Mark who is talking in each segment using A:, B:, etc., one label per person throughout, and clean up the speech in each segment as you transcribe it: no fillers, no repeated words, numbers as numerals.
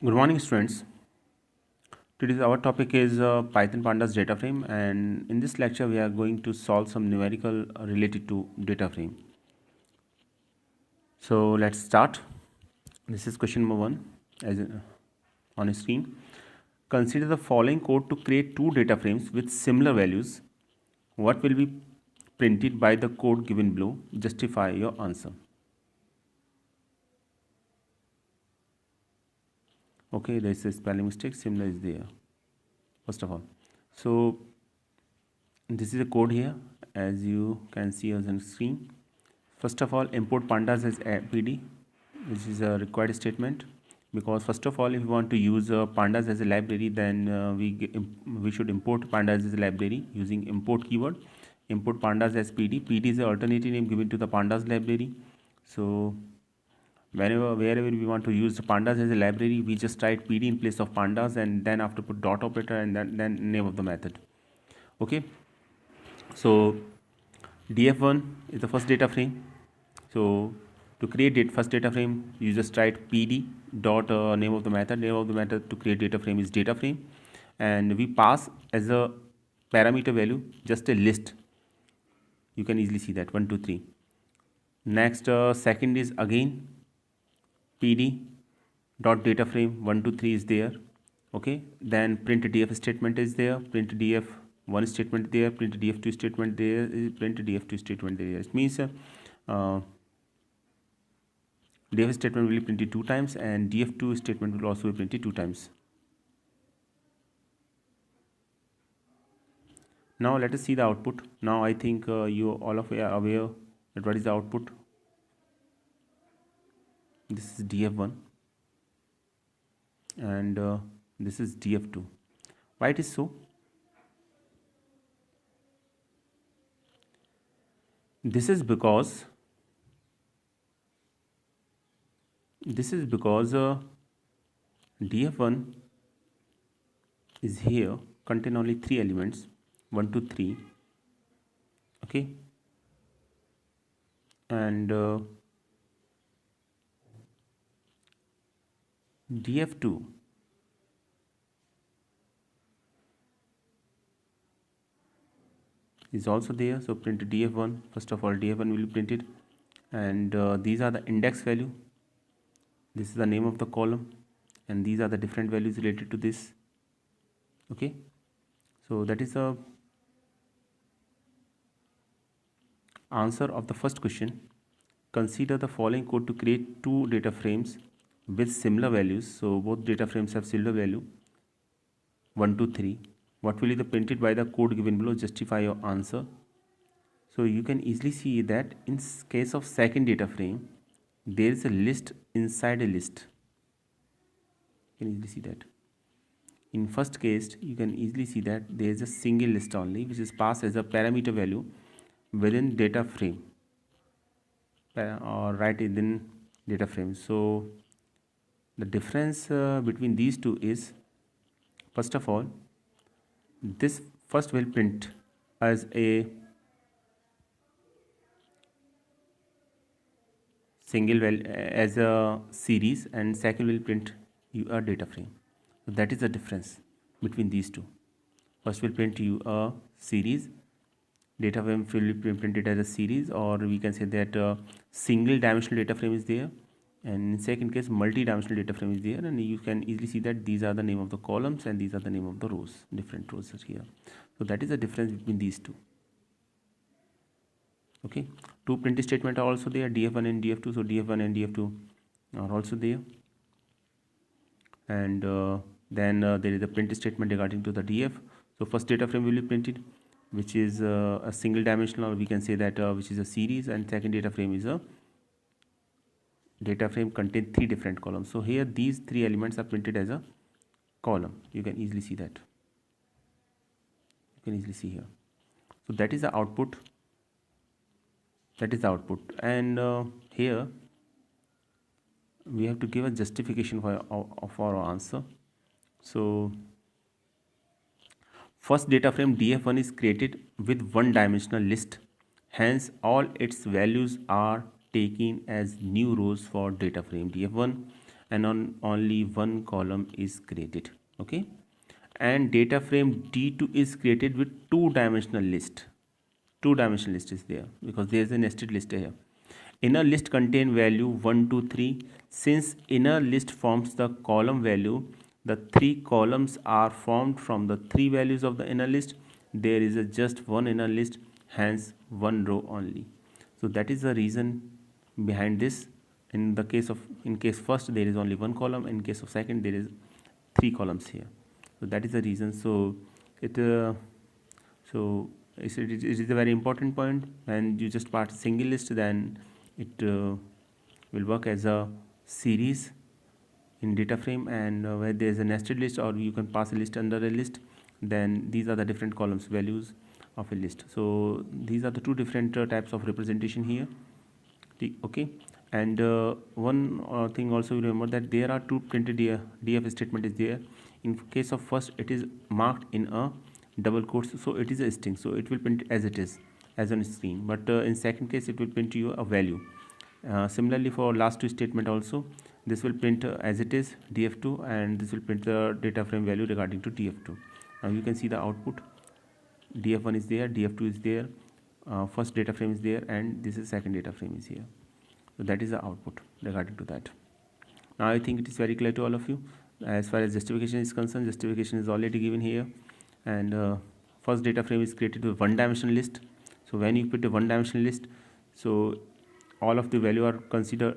A: Good morning, students. Today's our topic is Python Pandas data frame, and in this lecture, we are going to solve some numerical related to data frame. So let's start. This is question number one, on a screen. Consider the following code to create two data frames with similar values. What will be printed by the code given below? Justify your answer. Okay, there is a spelling mistake. Similar is there. First of all, so this is a code here, as you can see on the screen. First of all, import pandas as a PD. This is a required statement, because first of all, if you want to use pandas as a library, then we should import pandas as a library using import keyword. Import pandas as PD. PD is the alternative name given to the pandas library. So wherever we want to use the pandas as a library, we just write PD in place of pandas, and then after put dot operator, and then name of the method. Okay, so df1 is the first data frame. So to create it first data frame, you just write pd dot name of the method to create data frame is data frame, and we pass as a parameter value just a list. You can easily see that 1 2 3. Next, second is again pd dot data frame 1 2 3 is there. Okay, then print df statement is there, print df one statement there, print df2 statement there, print df2 statement there. It means df statement will be printed 2 times, and df2 statement will also be printed 2 times. Now let us see the output. Now I think you all of you are aware that what is the output. This is df1 and this is df2. Why it is so? This is because df1 is here contain only 3 elements 1 2 3. Okay, and df2 is also there. So print df1. First of all, df1 will be printed, and these are the index value. This is the name of the column, and these are the different values related to this. Okay, so that is the answer of the first question. Consider the following code to create two data frames with similar values. So both data frames have similar value 1 2 3. What will be the printed by the code given below? Justify your answer. So you can easily see that in case of second data frame, there is a list inside a list. You can easily see that. In first case, you can easily see that there is a single list only, which is passed as a parameter value within data frame, or right within data frame. So the difference between these two is, first of all, this first will print as a single value as a series, and second will print you a data frame. So that is the difference between these two. First will print you a series, data frame will be printed as a series, or we can say that single dimensional data frame is there, and in second case multi-dimensional data frame is there, and you can easily see that these are the name of the columns and these are the name of the rows, different rows are here. So that is the difference between these two. Okay, two print statement are also there, df1 and df2. So df1 and df2 are also there, and then there is a print statement regarding to the df. So first data frame will be printed, which is a single dimensional, or we can say that which is a series, and second data frame is a data frame contain 3 different columns. So here these 3 elements are printed as a column. You can easily see that. You can easily see here. So that is the output. And here we have to give a justification for our answer. So first data frame df1 is created with one dimensional list, hence all its values are taken as new rows for data frame df1, and on only one column is created. Okay, and data frame D2 is created with two-dimensional list. Two-dimensional list is there because there is a nested list here. Inner list contain value 1 2 3. Since inner list forms the column value, the three columns are formed from the three values of the inner list. There is a just one inner list, hence one row only. So that is the reason behind this. In case first there is only one column, in case of second there is three columns here. So that is the reason. So it it is a very important point. When you just part single list, then it will work as a series in data frame, and where there is a nested list, or you can pass a list under a list, then these are the different columns values of a list. So these are the two different types of representation here. Okay, and one thing also remember that there are two printed df statement is there. In case of first, it is marked in a double quotes, so it is a string, so it will print as it is as on screen. But in second case, it will print to you a value. Similarly, for last two statement also, this will print as it is df2, and this will print the data frame value regarding to df2. Now you can see the output. df1 is there, df2 is there, first data frame is there, and this is second data frame is here. So that is the output regarding to that. Now I think it is very clear to all of you. As far as justification is concerned, justification is already given here, and first data frame is created with one dimensional list. So when you put a one dimensional list, so all of the value are considered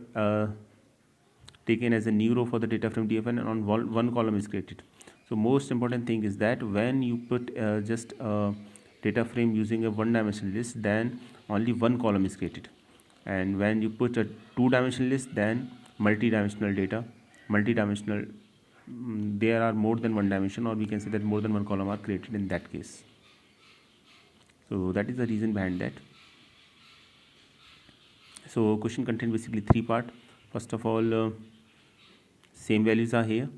A: taken as a new row for the data frame dfn, and on one column is created. So most important thing is that when you put just a data frame using a one dimensional list, then only one column is created, and when you put a two dimensional list, then multi-dimensional data, multi-dimensional, there are more than one dimension, or we can say that more than one column are created in that case. So that is the reason behind that. So question contain basically three part. First of all, same values are here,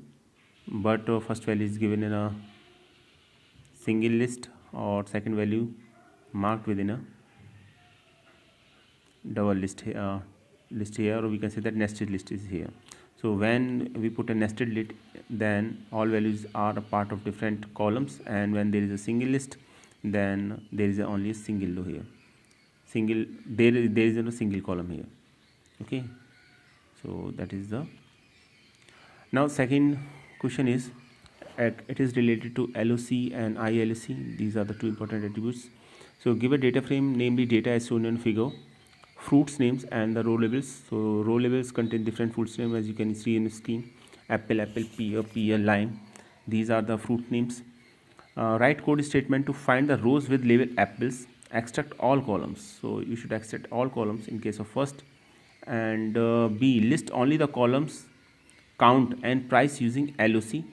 A: but first value is given in a single list, or second value marked within a double list here, or we can say that nested list is here. So when we put a nested list, then all values are a part of different columns, and when there is a single list, then there is only a single row here. There is no single column here. Okay, so that is the. Now second question is, it is related to LOC and ILOC. These are the two important attributes. So give a data frame, namely data as shown in figure, fruits names, and the row labels. So row labels contain different fruits names, as you can see in the screen. Apple, pear, lime. These are the fruit names. Write code statement to find the rows with label apples. Extract all columns. So you should extract all columns in case of first. And B, list only the columns, count and price using LOC.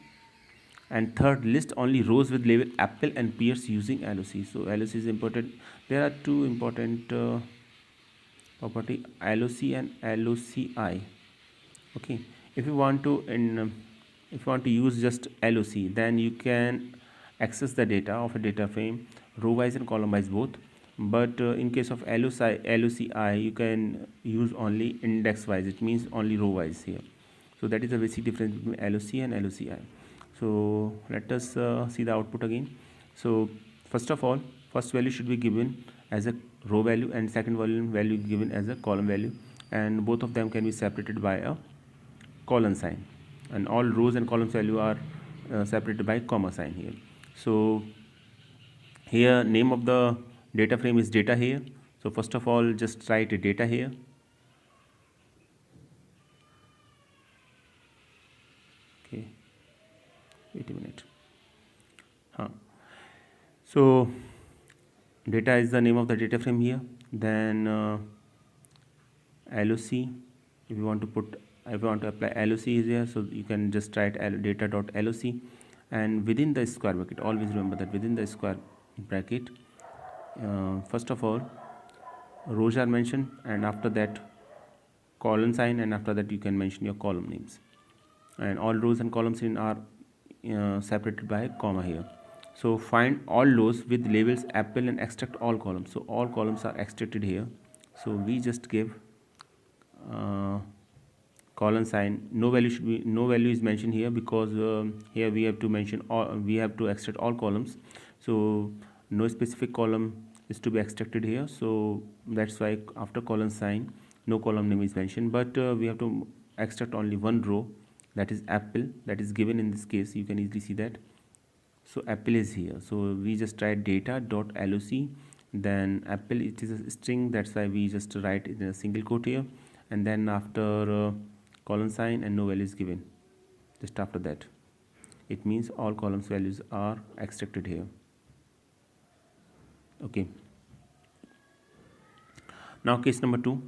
A: And third, list only rows with label apple and pears using LOC. So LOC is important. There are two important property, LOC and LOCI. Okay, if you want to use just LOC, then you can access the data of a data frame row wise and column wise both. But in case of LOCI, you can use only index wise. It means only row wise here. So that is the basic difference between LOC and LOCI. So let us see the output again. So first of all, first value should be given as a row value, and second value given as a column value, and both of them can be separated by a colon sign, and all rows and columns value are separated by comma sign here. So here name of the data frame is data here. So first of all, just write a data here. Okay, wait a minute. So data is the name of the data frame here. Then LOC, if you want to apply LOC is here, so you can just write data.loc, and within the square bracket, always remember that within the square bracket, first of all rows are mentioned, and after that colon sign, and after that you can mention your column names, and all rows and columns in are separated by a comma here. So find all rows with labels apple and extract all columns. So all columns are extracted here. So we just give colon sign, no value is mentioned here because here we have to mention all, we have to extract all columns, so no specific column is to be extracted here. So that's why after colon sign no column name is mentioned, but we have to extract only one row, that is apple, that is given in this case. You can easily see that. So apple is here, so we just write data dot loc, then apple, it is a string, that's why we just write it in a single quote here, and then after colon sign and no value is given just after that. It means all columns values are extracted here. Okay, now case number 2.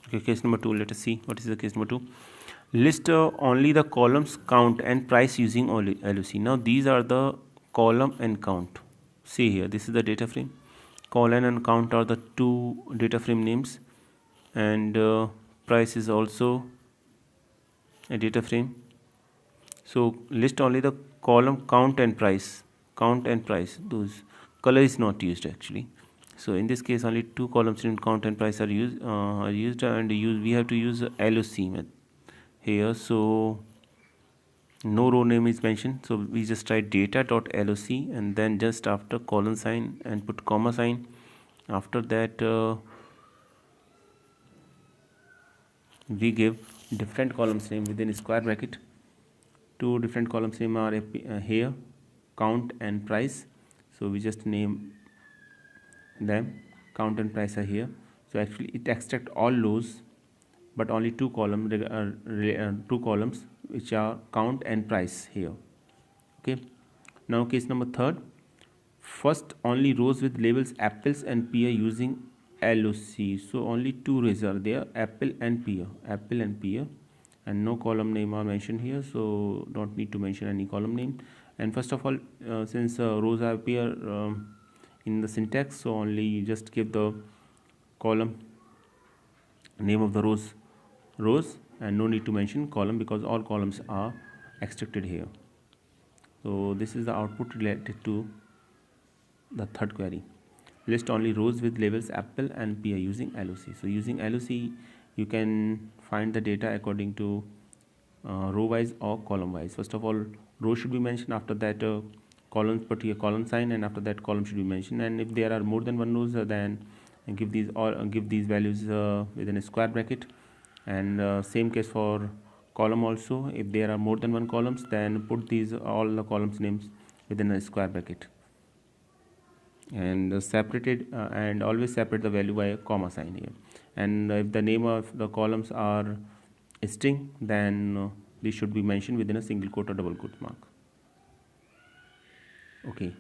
A: Okay, case number 2, let us see what is the case number 2. List only the columns count and price using only LOC. Now these are the column and count. See here, this is the data frame. Column and count are the two data frame names, and price is also a data frame. So list only the column count and price. Count and price, those color is not used actually. So in this case only two columns in count and price are used, and we have to use LOC method here. So no row name is mentioned, so we just write data dot loc, and then just after colon sign and put comma sign. After that we give different columns name within square bracket. Two different columns name are here, count and price, so we just name them. Count and price are here, so actually it extract all rows but only two columns which are count and price here. Okay, now case number 3. First only rows with labels apples and pear using LOC. So only two rows are there, apple and pear, and no column name are mentioned here, so don't need to mention any column name. And first of all, since rows appear in the syntax, so only you just give the column name of the rows, and no need to mention column because all columns are extracted here. So this is the output related to the third query. List only rows with labels apple and pear using LOC. So using LOC you can find the data according to row wise or column wise. First of all, row should be mentioned, after that columns, put here column sign, and after that column should be mentioned. And if there are more than one rows, then give these values within a square bracket. And same case for column also, if there are more than one columns, then put these all the columns names within a square bracket, and separated and always separate the value by a comma sign here. And if the name of the columns are string, then these should be mentioned within a single quote or double quote mark. Okay,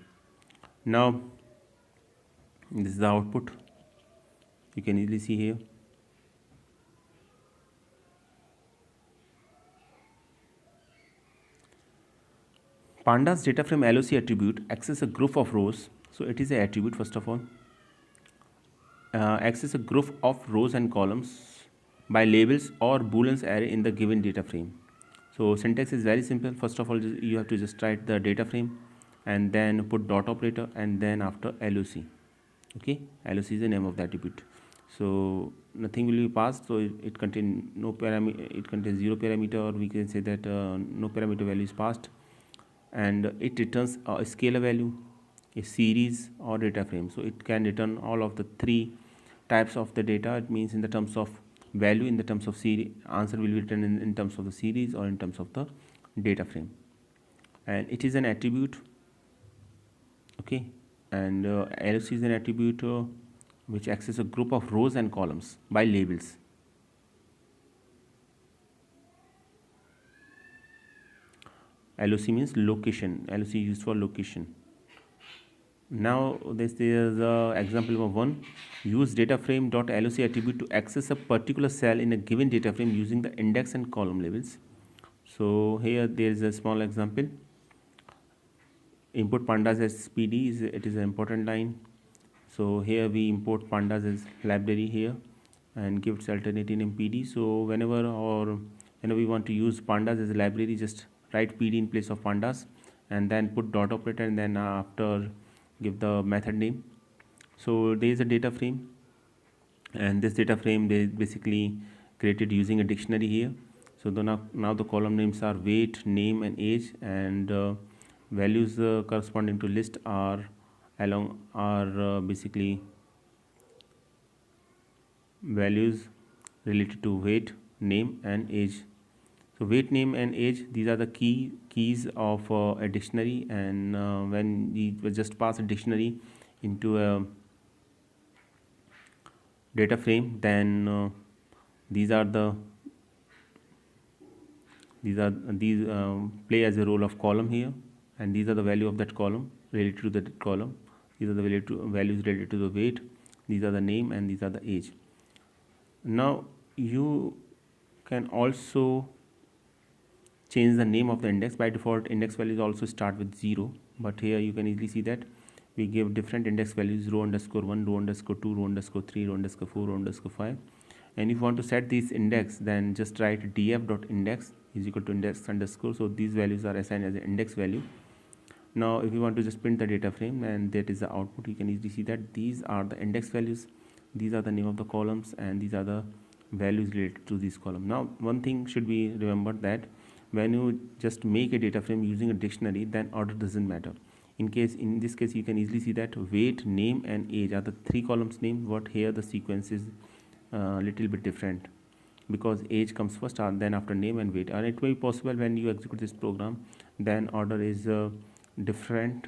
A: now this is the output, you can easily see here. Pandas data frame LOC attribute access a group of rows. So it is an attribute. First of all, access a group of rows and columns by labels or booleans array in the given data frame. So syntax is very simple. First of all, you have to just write the data frame and then put dot operator and then after LOC. Okay, LOC is the name of the attribute. So nothing will be passed, so it contains no parameter, it contains zero parameter, or we can say that no parameter value is passed, and it returns a scalar value, a series or data frame. So it can return all of the three types of the data. It means in the terms of value, in the terms of series, answer will be written in terms of the series or in terms of the data frame. And it is an attribute. Okay, and LOC is an attribute which access a group of rows and columns by labels. LOC means location. LOC is used for location. Now this is example number 1. Use data frame dot LOC attribute to access a particular cell in a given data frame using the index and column labels. So here there is a small example. Import pandas as PD it is an important line. So here we import pandas as library here and give its alternate name PD. So whenever our we want to use pandas as a library, just write pd in place of pandas and then put dot operator, and then after give the method name. So there is a data frame, and this data frame they basically created using a dictionary here. So now the column names are weight, name and age, and values corresponding to list are basically values related to weight, name and age. So weight, name and age, these are the keys of a dictionary, and when we just pass a dictionary into a data frame, then these play as a role of column here, and these are the value of that column related to that column. These are the values related to the weight, these are the name, and these are the age. Now you can also change the name of the index. By default index values also start with 0, but here you can easily see that we give different index values: row underscore 1, row underscore 2, row underscore 3, row underscore 4, row underscore 5. And if you want to set this index, then just write df.index is equal to index underscore. So these values are assigned as an index value. Now if you want to just print the data frame, and that is the output, you can easily see that these are the index values, these are the name of the columns, and these are the values related to this column. Now one thing should be remembered, that when you just make a data frame using a dictionary, then order doesn't matter. In this case you can easily see that weight, name and age are the 3 columns name, but here the sequence is little bit different, because age comes first and then after name and weight. And it may be possible when you execute this program, then order is different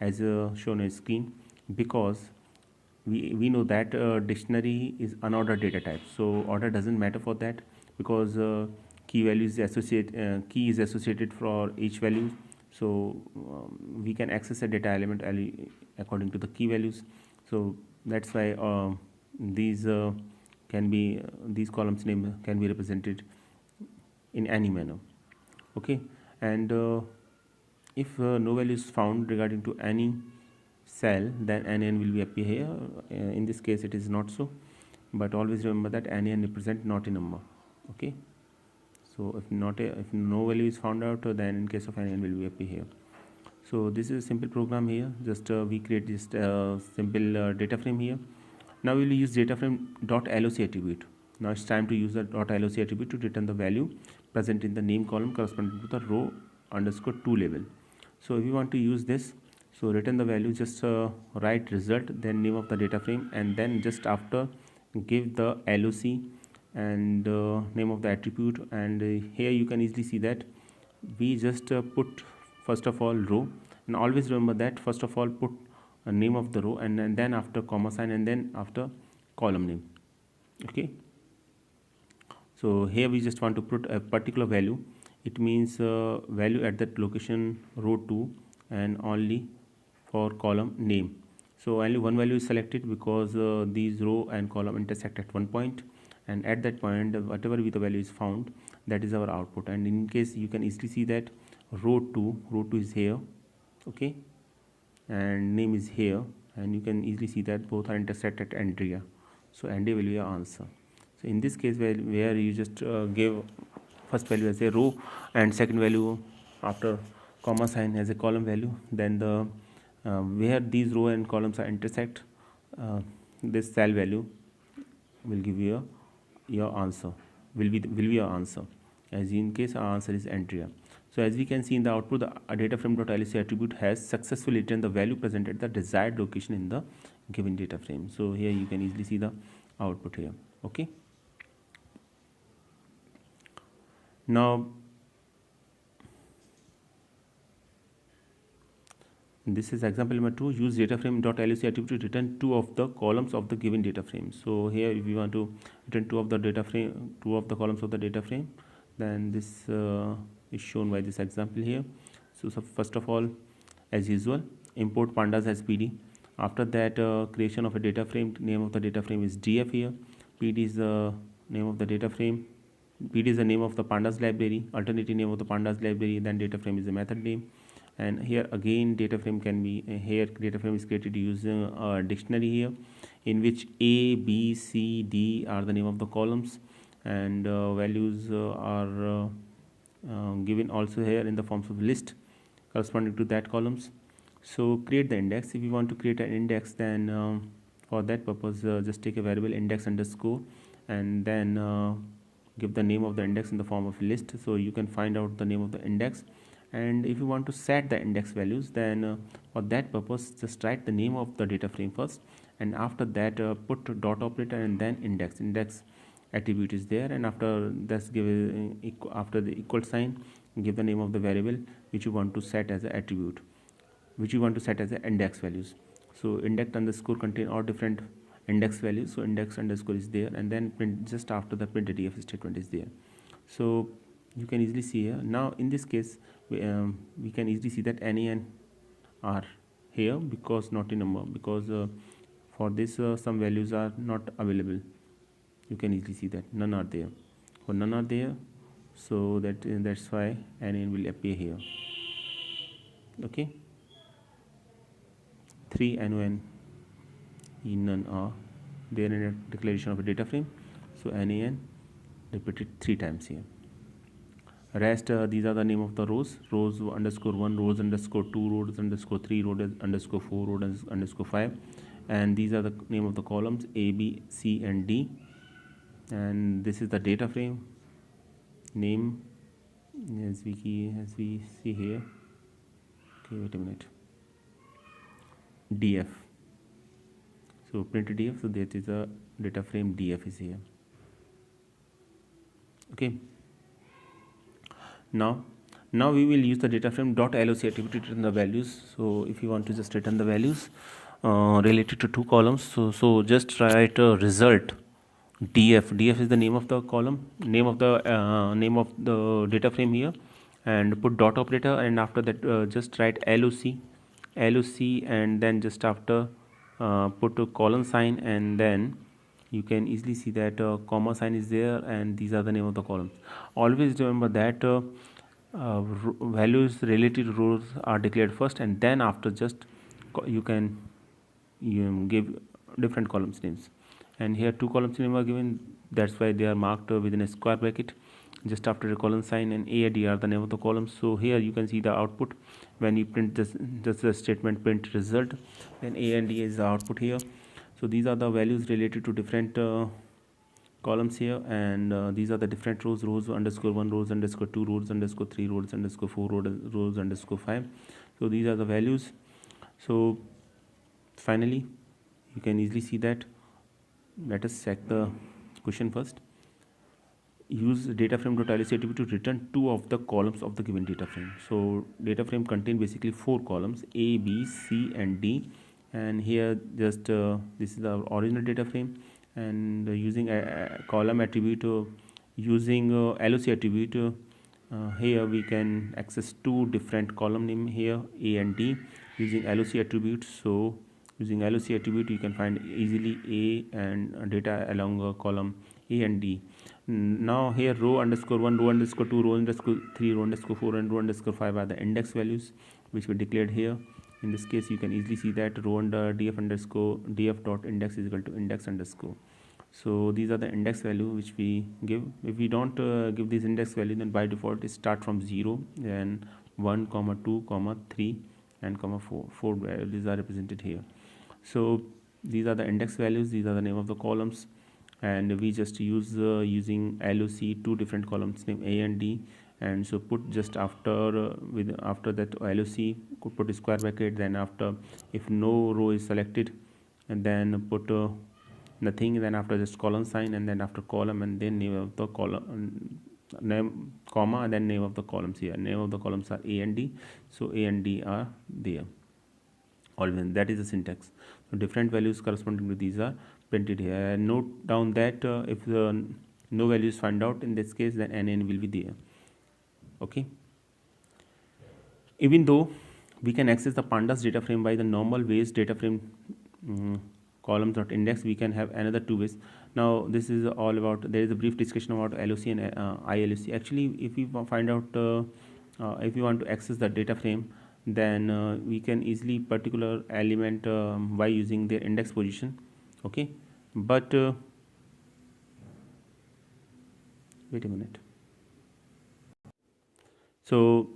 A: as shown on screen, because we know that dictionary is unordered data type, so order doesn't matter for that, because key is associated for each value. So we can access a data element according to the key values. So that's why these columns name can be represented in any manner. Okay, and if no value is found regarding to any cell, then nan will be appear here. In this case it is not so, but always remember that nan represent not a number. Okay, so if no value is found out, then in case of nan will be appear here. So this is a simple program here. Just we create just a simple data frame here. Now we will use data frame .loc attribute. Now it's time to use the .loc attribute to return the value present in the name column corresponding to the row underscore 2 label. So if you want to use this, so return the value, just write result, then name of the data frame, and then just after give the LOC and name of the attribute. And here you can easily see that we just put first of all row, and always remember that first of all put a name of the row, and then after comma sign, and then after column name. Okay, so here we just want to put a particular value. It means value at that location row 2 and only for column name. So only one value is selected, because these row and column intersect at one point, and at that point whatever be the value is found, that is our output. And in case you can easily see that row 2 is here, okay, and name is here, and you can easily see that both are intersect at Andrea. So Andrea will be your answer. So in this case where you just give first value as a row and second value after comma sign as a column value, then the where these row and columns are intersect, this cell value will give you your answer, will be your answer, as in case our answer is Andrea. So as we can see in the output, the data frame.loc attribute has successfully returned the value present at the desired location in the given data frame. So here you can easily see the output here. Okay, now this is example number 2. Use data frame.loc attribute to return 2 of the columns of the given data frame. So here if you want to return 2 of the columns of the data frame, then this is shown by this example here. So first of all, as usual, import pandas as PD. After that, creation of a data frame. Name of the data frame is df here. PD is the name of the data frame. PD is the name of the pandas library, alternative name of the pandas library, then data frame is the method name. And here again data frame can be data frame is created using a dictionary here, in which A, B, C, D are the name of the columns, and values are given also here in the forms of list corresponding to that columns. So create the index. If you want to create an index, then for that purpose just take a variable index underscore and then give the name of the index in the form of list, so you can find out the name of the index. And if you want to set the index values, then for that purpose just write the name of the data frame first, and after that put dot operator and then index attribute is there, and after that's give after the equal sign give the name of the variable which you want to set as an attribute, which you want to set as an index values. So index underscore contain all different index values, so index underscore is there, and then print just after the printdf statement is there. So you can easily see here. Now in this case we can easily see that NA and are here because not in number, because for this some values are not available. You can easily see that none are there. For none are there, so that's why NA will appear here. Okay, 3 NON none are there in a declaration of a data frame, so NAN repeated 3 times here. Rest these are the name of the rows underscore 1, rows underscore 2, rows underscore 3, rows underscore 4, rows underscore 5, and these are the name of the columns A, B, C and D, and this is the data frame name as we see here. Okay, wait a minute. DF, so print DF, so that is a data frame DF is here. Okay, now we will use the data frame .loc attribute to return the values. So if you want to just return the values related to 2 columns, so just write result df is the name of the column, name of the data frame here, and put dot operator, and after that just write loc and then just after put a colon sign, and then you can easily see that comma sign is there, and these are the name of the columns. Always remember that values related to rows are declared first, and then after just you can give different columns names. And here 2 columns name are given, that's why they are marked within a square bracket just after a colon sign, and A and D are the name of the columns. So here you can see the output when you print this, just the statement print result, then A and D is the output here. So these are the values related to different columns here, and these are the different rows underscore 1, rows underscore 2, rows underscore 3, rows underscore 4, rows underscore 5. So these are the values. So finally you can easily see that. Let us check the question first. Use data frame .loc attribute to return 2 of the columns of the given data frame. So data frame contain basically 4 columns A, B, C and D, and here just this is the original data frame, and using a column attribute using LOC attribute here we can access 2 different column name here A and D using LOC attribute. So using LOC attribute you can find easily A and data along a column A and D. Now here row underscore 1, row underscore 2, row underscore 3, row underscore 4 and row underscore 5 are the index values which were declared here. In this case you can easily see that row under df underscore df dot index is equal to index underscore. So these are the index value which we give. If we don't give this index value, then by default it start from 0, then 1, 2, 3 and 4 values are represented here. So these are the index values, these are the name of the columns, and we just use using LOC 2 different columns name A and D, and so put just after after that LOC could put a square bracket, then after if no row is selected, and then put nothing, then after just colon sign, and then after column, and then name of the column name comma, and then name of the columns here. Name of the columns are A and D, so A and D are there. Always that is the syntax. So different values corresponding to these are printed here, and note down that if the no values find out in this case, then NN will be there. Okay, even though we can access the pandas data frame by the normal ways, data frame columns.index, we can have another 2 ways. Now this is all about, there is a brief discussion about LOC and ILOC. Actually if we find out if we want to access the data frame, then we can easily particular element by using their index position. Okay, but wait a minute. So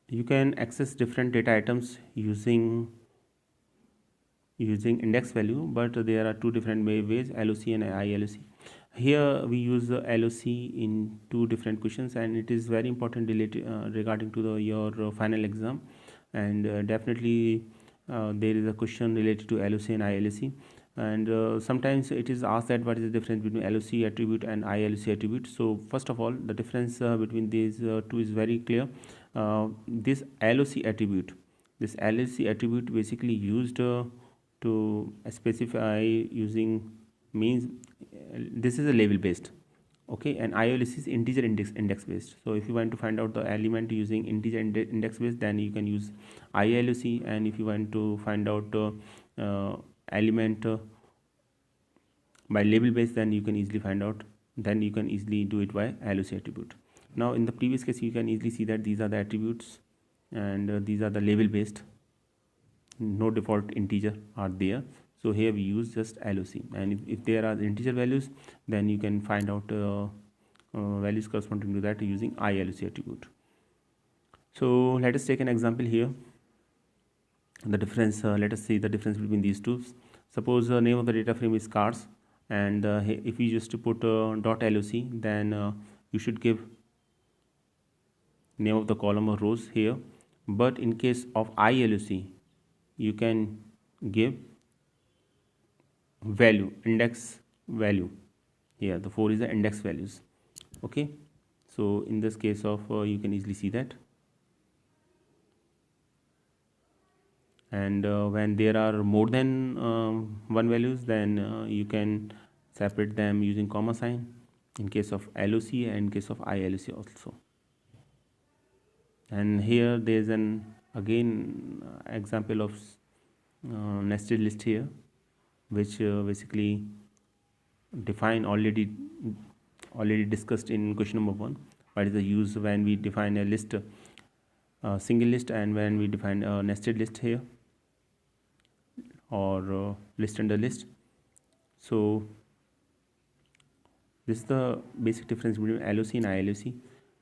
A: you can access different data items using index value, but there are two different ways, LOC and ILOC. Here we use the LOC in two different questions, and it is very important related regarding to your final exam. And definitely there is a question related to LOC and ILOC, and sometimes it is asked that what is the difference between LOC attribute and ILOC attribute. So first of all, the difference between these two is very clear. This LOC attribute basically used to specify using means this is a label based, okay, and ILOC is integer index based. So if you want to find out the element using integer index based, then you can use ILOC, and if you want to find out element by label based, then you can easily do it by LOC attribute. Now in the previous case, you can easily see that these are the attributes, and these are the label based, no default integer are there. So here we use just LOC, and if there are integer values, then you can find out values corresponding to that using ILOC attribute. So let us take an example here. The difference, let us see the difference between these two. Suppose the name of the data frame is cars, and if you just put dot LOC, then you should give name of the column or rows here. But in case of ILOC, you can give value, index value. Here the 4 is the index values, okay. So in this case of you can easily see that, and when there are more than one values, then you can separate them using comma sign in case of LOC and in case of ILOC also. And here there is an again example of nested list here, which basically define already discussed in question number 1. What is the use when we define a list, single list, and when we define a nested list here, or list under list. So this is the basic difference between LOC and ILOC.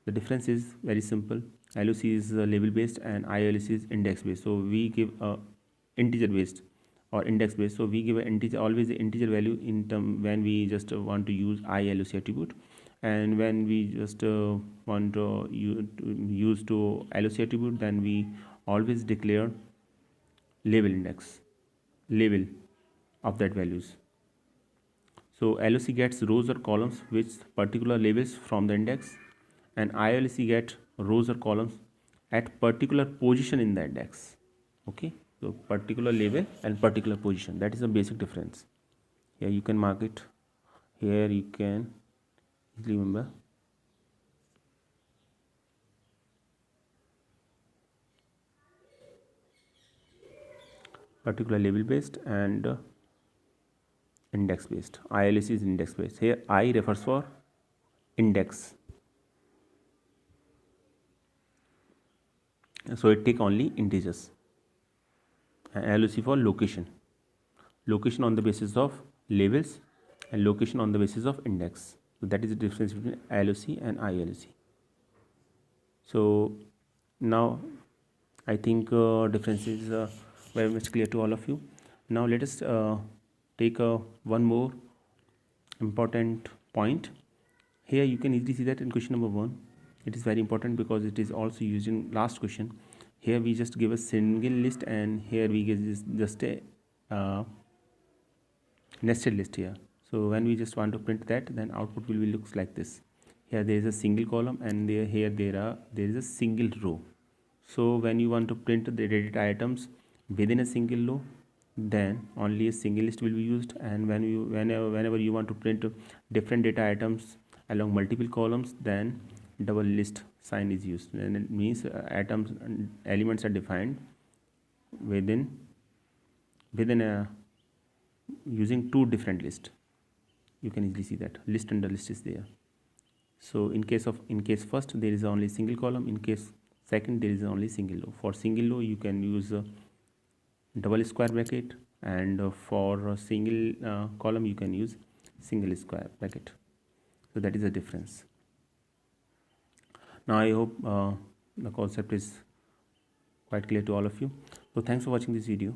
A: The difference is very simple. LOC is label based and ILOC is index based. So we give a integer based or index based. So we give an integer, always the integer value in term when we just want to use ILOC attribute, and when we just want to use to LOC attribute, then we always declare label of that values. So LOC gets rows or columns with particular labels from the index, and ILOC gets rows or columns at particular position in the index, okay. So particular label and particular position, that is the basic difference. Here you can mark it, here you can easily remember. Particular label based and index based. ILOC is index based. Here I refers for index, so it take only integers, and LOC for location on the basis of labels, and location on the basis of index. So that is the difference between LOC and ILOC. So now I think difference is very much clear to all of you. Now let us take one more important point. Here you can easily see that in question number 1, it is very important because it is also used in last question. Here we just give a single list, and here we give just a nested list here. So when we just want to print that, then output will be looks like this. Here there is a single column, and there is a single row. So when you want to print the data items within a single row, then only a single list will be used, and whenever you want to print different data items along multiple columns, then double list sign is used, and it means elements are defined within a using two different lists. You can easily see that list under list is there. So in case first there is only single column, in case second there is only single row. For single row you can use double square bracket, and for a single column you can use single square bracket. So that is the difference. Now I hope the concept is quite clear to all of you. So thanks for watching this video.